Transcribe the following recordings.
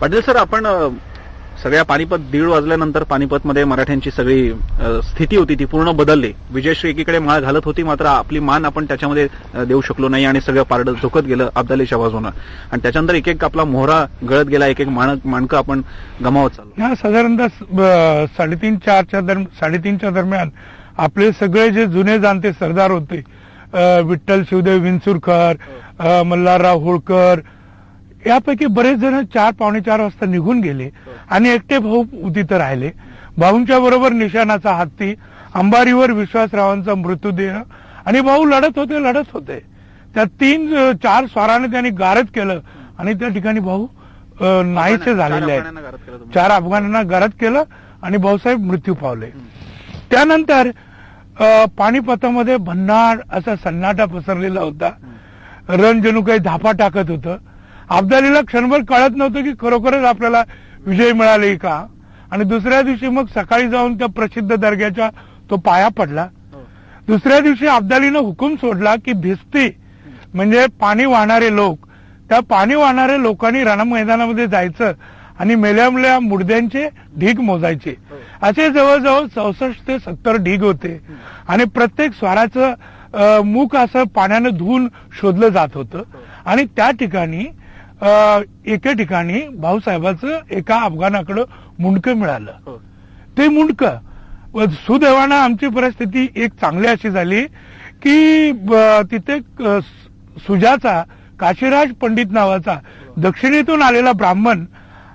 Patil sir, आपण सगळ्या पानिपत 1:30 वाजल्यानंतर पानिपतमध्ये मराठ्यांची सगळी स्थिती होती ती पूर्ण बदलली. विजयश्री एकीकडे माळ घालत होती, मात्र आपली मान आपण त्याच्यामध्ये देऊ शकलो नाही आणि सगळं पारडं झोकत गेलं अब्दालीच्या बाजूनं. आणि त्याच्यानंतर एक एक आपला मोहरा गळत गेला, एक एक माणकं आपण गमावत चाललो. साधारणतः 3:30-4:30च्या दरम्यान आपले सगळे जे जुने जाणते सरदार होते, विठ्ठल शिवदेव विंचुरकर, मल्हारराव होळकर, यापैकी बरेच जण 4-4:45 वाजता निघून गेले आणि एकटे भाऊ तिथं राहिले. भाऊंच्या बरोबर निशाणाचा हत्ती, अंबारीवर विश्वासरावांचा मृतदेह, आणि भाऊ लढत होते. त्या 3-4 स्वाराने त्यांनी गारद केलं आणि त्या ठिकाणी भाऊ नाहीसे झालेले आहेत. 4 अफगाणांना गारद केलं आणि भाऊसाहेब मृत्यू पावले. त्यानंतर पानिपतामध्ये भन्नाट असा सन्नाटा पसरलेला होता. रण जणू काही धापा टाकत होतं. अब्दालीला क्षणभर कळत नव्हतं की खरोखरच आपल्याला विजय मिळाले का. आणि दुसऱ्या दिवशी मग सकाळी जाऊन त्या प्रसिद्ध दर्ग्याच्या तो पाया पडला. दुसऱ्या दिवशी अब्दालीनं हुकूम सोडला की भिस्ती म्हणजे पाणी वाहणारे लोक, त्या पाणी वाहणाऱ्या लोकांनी रणमैदानामध्ये जायचं आणि मेल्या मुडद्यांचे ढीग मोजायचे. असे जवळजवळ 64 ते 70 ढीग होते आणि प्रत्येक स्वाराचं मुख असं पाण्यानं धुवून शोधलं जात होतं. आणि त्या ठिकाणी एके ठिकाणी भाऊसाहेबाचं एका अफगाणाकडं मुंडकं मिळालं. ते मुंडकं, सुदैवानं आमची परिस्थिती एक चांगली अशी झाली की तिथे सुजाचा काशीराज पंडित नावाचा दक्षिणेतून आलेला ब्राह्मण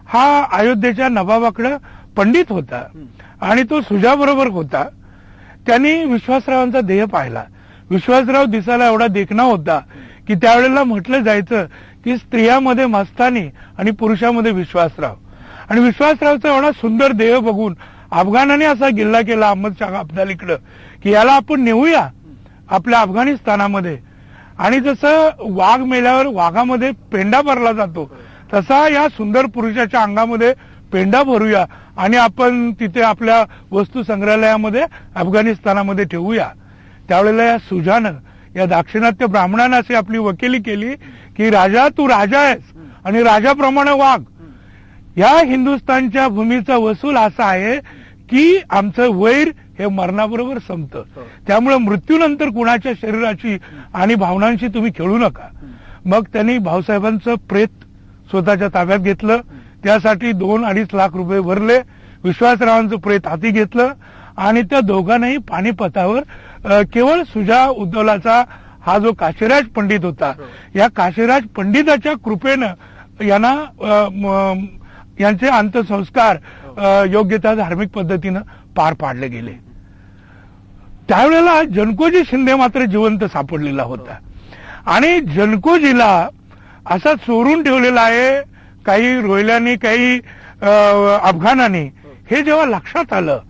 हा अयोध्येच्या नवाबाकडे पंडित होता आणि तो सुजा बरोबर होता. त्यांनी विश्वासरावांचा देह पाहिला. विश्वासराव दिसायला एवढा देखणा होता की त्यावेळेला म्हटलं जायचं की स्त्रियामध्ये मस्तानी आणि पुरुषामध्ये विश्वासराव. आणि विश्वासरावचा एवढा सुंदर देह बघून अफगाणाने असा गिल्ला केला अहमद शाह अब्दालीकडं की याला आपण नेऊया आपल्या अफगाणिस्तानामध्ये. आणि जसं वाघ मेल्यावर वाघामध्ये पेंडा भरला जातो तसा या सुंदर पुरुषाच्या अंगामध्ये पेंडा भरूया आणि आपण तिथे आपल्या वस्तू संग्रहालयामध्ये अफगाणिस्तानामध्ये ठेवूया. त्यावेळेला या सुजानं, या दाक्षिणात्य ब्राह्मणानं अशी आपली वकिली केली की राजा, तू राजा आहेस आणि राजाप्रमाणे वाघ. या हिंदुस्थानच्या भूमीचा वसूल असा आहे की आमचं वैर हे मरणाबरोबर संपतं. त्यामुळे मृत्यूनंतर कुणाच्या शरीराची आणि भावनांशी तुम्ही खेळू नका. मग त्यांनी भाऊसाहेबांचं प्रेत स्वतःच्या ताब्यात घेतलं. त्यासाठी 2-2.5 लाख रुपये भरले. विश्वासरावांचं प्रेत हाती घेतलं आणि त्या दोघांनाही पानिपतावर केवळ सुजा उद्दौलाचा हा जो काशीराज पंडित होता, या काशीराज पंडिताच्या कृपेनं यांचे अंत्यसंस्कार योग्य त्या धार्मिक पद्धतीनं पार पाडले गेले. त्यावेळेला जनकोजी शिंदे मात्र जिवंत सापडलेला होता आणि जनकोजीला असा चोरून ठेवलेला आहे काही रोहिल्यांनी, काही अफगाणांनी. हे जेव्हा लक्षात आलं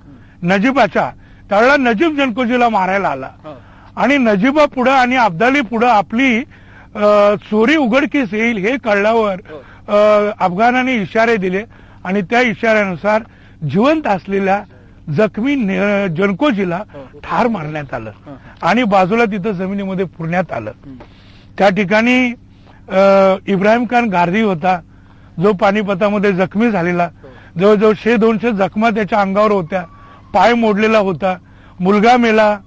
नजीबाच्या, त्यावेळेला नजीब जनकोजीला मारायला आला आणि नजीबा पुढं आणि अब्दाली पुढं आपली चोरी उघडकीस येईल हे कळल्यावर अफगाणांनी इशारे दिले आणि त्या इशाऱ्यानुसार जिवंत असलेल्या जखमी जनकोजीला ठार मारण्यात आलं आणि बाजूला तिथं जमिनीमध्ये पुरण्यात आलं. त्या ठिकाणी इब्राहिम खान गारदी होता जो पानिपतामध्ये जखमी झालेला. जवळजवळ 100-200 जखमा त्याच्या अंगावर होत्या. पाय मोडलेला होता. मुलगा मेला,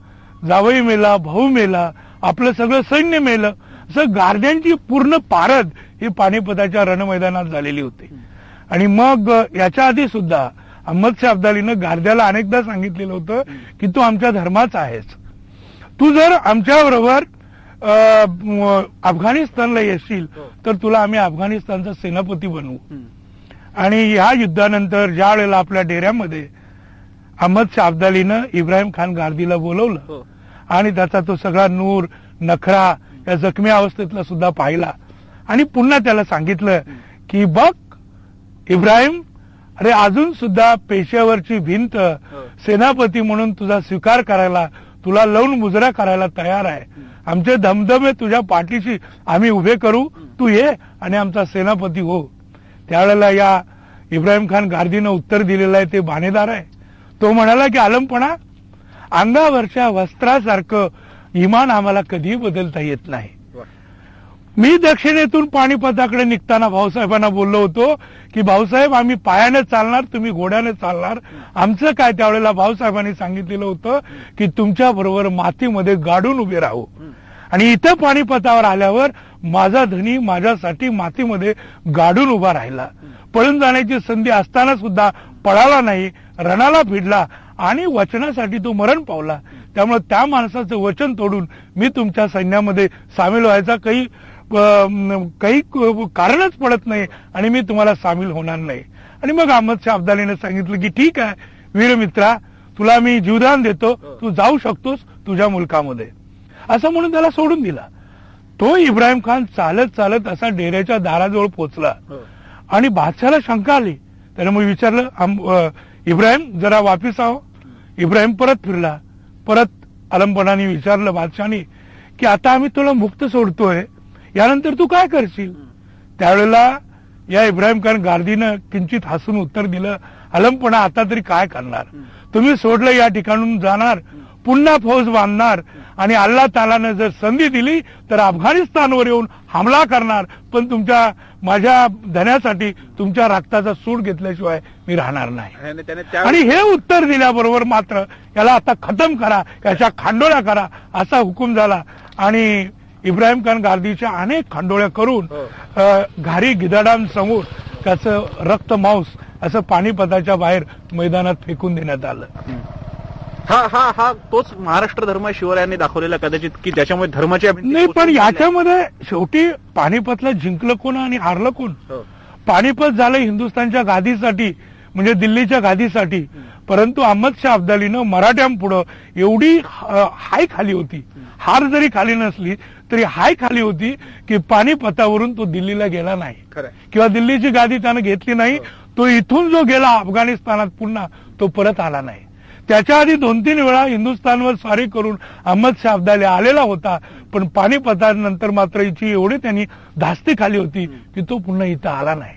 जावई मेला, भाऊ मेला, आपलं सगळं सैन्य मेलं. असं गारद्यांची पूर्ण पारद ही पानिपताच्या रणमैदानात झालेली होती. आणि मग याच्या आधी सुद्धा अहमद शाह अब्दालीनं गारद्याला अनेकदा सांगितलेलं होतं की तू आमच्या धर्माचा आहेस, तू जर आमच्याबरोबर अफगाणिस्तानला येशील तर तुला आम्ही अफगाणिस्तानचा सेनापती बनवू. आणि या युद्धानंतर ज्या वेळेला आपल्या डेऱ्यामध्ये अहमद शाह अब्दालीनं इब्राहिम खान गारदीला बोलवलं आणि त्याचा तो सगळा नूर नखरा या जखमी अवस्थेतला सुद्धा पाहिला आणि पुन्हा त्याला सांगितलं की बघ इब्राहिम, अरे अजून सुद्धा पेशव्यावरची भिंत सेनापती म्हणून तुझा स्वीकार करायला, तुला लावून मुजरा करायला तयार आहे. आमचे धमधमे तुझ्या पाठीशी आम्ही उभे करू, तू ये आणि आमचा सेनापती हो. त्यावेळेला या इब्राहिम खान गारदीनं उत्तर दिलेलं आहे ते बाणेदार आहे. तो म्हणाला की आलमपणा, अंगावरच्या वस्त्रासारखं इमान आम्हाला कधीही बदलता येत नाही. मी दक्षिणेतून पानिपताकडे निघताना भाऊसाहेबांना बोललो होतो की भाऊसाहेब आम्ही पायाने चालणार, तुम्ही घोड्याने चालणार. आमचं काय त्यावेळेला भाऊसाहेबांनी सांगितलेलं होतं की तुमच्या बरोबर मातीमध्ये गाडून उभे राहू. आणि इथं पानिपतावर आल्यावर माझा धनी माझ्यासाठी मातीमध्ये गाडून उभा राहिला. पळून जाण्याची संधी असताना सुद्धा पळाला नाही, रणाला भिडला आणि वचनासाठी तो मरण पावला. त्यामुळे त्या माणसाचं वचन तोडून मी तुमच्या सैन्यामध्ये सामील व्हायचा काही कारणच पडत नाही आणि मी तुम्हाला सामील होणार नाही. आणि मग अहमद शाह अब्दालीने सांगितलं की ठीक आहे वीरमित्रा, तुला मी जीवदान देतो, तू जाऊ शकतोस तुझ्या मुलकामध्ये, असं म्हणून त्याला सोडून दिला. तो इब्राहिम खान चालत चालत असा डेऱ्याच्या दाराजवळ पोहोचला आणि बादशाला शंका आली. त्याने मग विचारलं, इब्राहिम जरा वापिस आहो. इब्राहिम परत फिरला. परत अलमपणाने विचारलं बादशाने की आता आम्ही तुला मुक्त सोडतोय, यानंतर तू काय करशील? त्यावेळेला या इब्राहिम खान गार्दीनं किंचित हसून उत्तर दिलं, अलमपणा आता तरी काय करणार, तुम्ही सोडलं या ठिकाणून जाणार, पुन्हा फौज बांधणार आणि अल्लाह तालानं जर संधी दिली तर अफगाणिस्तानवर येऊन हमला करणार, पण माझ्या धन्यासाठी तुमच्या रक्ताचा सूड घेतल्याशिवाय मी राहणार नाही. आणि हे उत्तर दिल्याबरोबर मात्र याला आता खतम करा, याच्या खांडोळ्या करा असा हुकूम झाला. आणि इब्राहिम खान गार्दीच्या अनेक खांडोळ्या करून घारी गिधाडांसमोर त्याचं रक्त मांस असं पानिपताच्या बाहेर मैदानात फेकून देण्यात आलं. हा तोच महाराष्ट्र धर्म शिवरायांनी दाखवलेला कदाचित की ज्याच्यामुळे धर्माची नाही, पण याच्यामध्ये शेवटी पानिपतला जिंकलं कोण आणि हारलं कोण? पानिपत झालं हिंदुस्थानच्या गादीसाठी, म्हणजे दिल्लीच्या गादीसाठी. परंतु अहमद शाह अब्दालीनं मराठ्यांपुढं एवढी हाय खाली होती, हार जरी खाली नसली तरी हाय खाली होती की पानिपतावरून तो दिल्लीला गेला नाही किंवा दिल्लीची गादी त्यानं घेतली नाही. तो इथून जो गेला अफगाणिस्तानात पुन्हा तो परत आला नाही. त्याच्या आधी 2-3 वेळा हिंदुस्थानवर स्वारी करून अहमद शाह अब्दाली आलेला होता, पण पानिपतानंतर मात्र हिची एवढी त्यांनी धास्ती खाली होती की तो पुन्हा इथं आला नाही.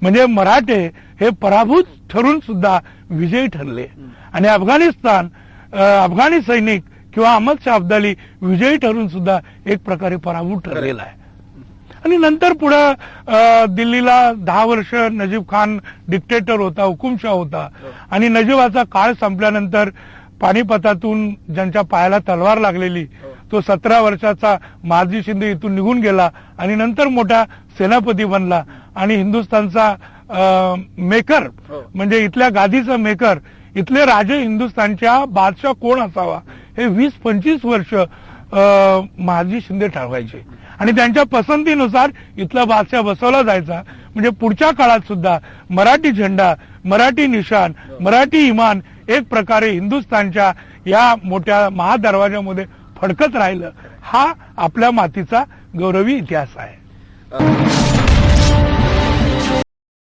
म्हणजे मराठे हे पराभूत ठरून सुद्धा विजयी ठरले आणि अफगाणी सैनिक किंवा अहमद शाह अब्दाली विजयी ठरून सुद्धा एक प्रकारे पराभूत ठरलेला आहे. आणि नंतर पुढे दिल्लीला 10 वर्ष नजीब खान डिक्टेटर होता, हुकुमशाह होता. आणि नजीबाचा काळ संपल्यानंतर पानिपतातून ज्यांच्या पायाला तलवार लागलेली तो 17 वर्षाचा महादजी शिंदे इथून निघून गेला आणि नंतर मोठा सेनापती बनला. आणि हिंदुस्थानचा मेकर म्हणजे इथल्या गादीचा मेकर, इथले राजे हिंदुस्थानच्या बादशाह कोण असावा हे 20-25 वर्ष महादजी शिंदे ठरवायचे आणि त्यांच्या पसंतीनुसार इथला बादशाह बसवला जायचा. म्हणजे पुढच्या काळात सुद्धा मराठी झेंडा, मराठी निशाण, मराठी इमान एक प्रकारे हिंदुस्थानच्या या मोठ्या महादरवाजामध्ये फडकत राहिलं. हा आपल्या मातीचा गौरवी इतिहास आहे.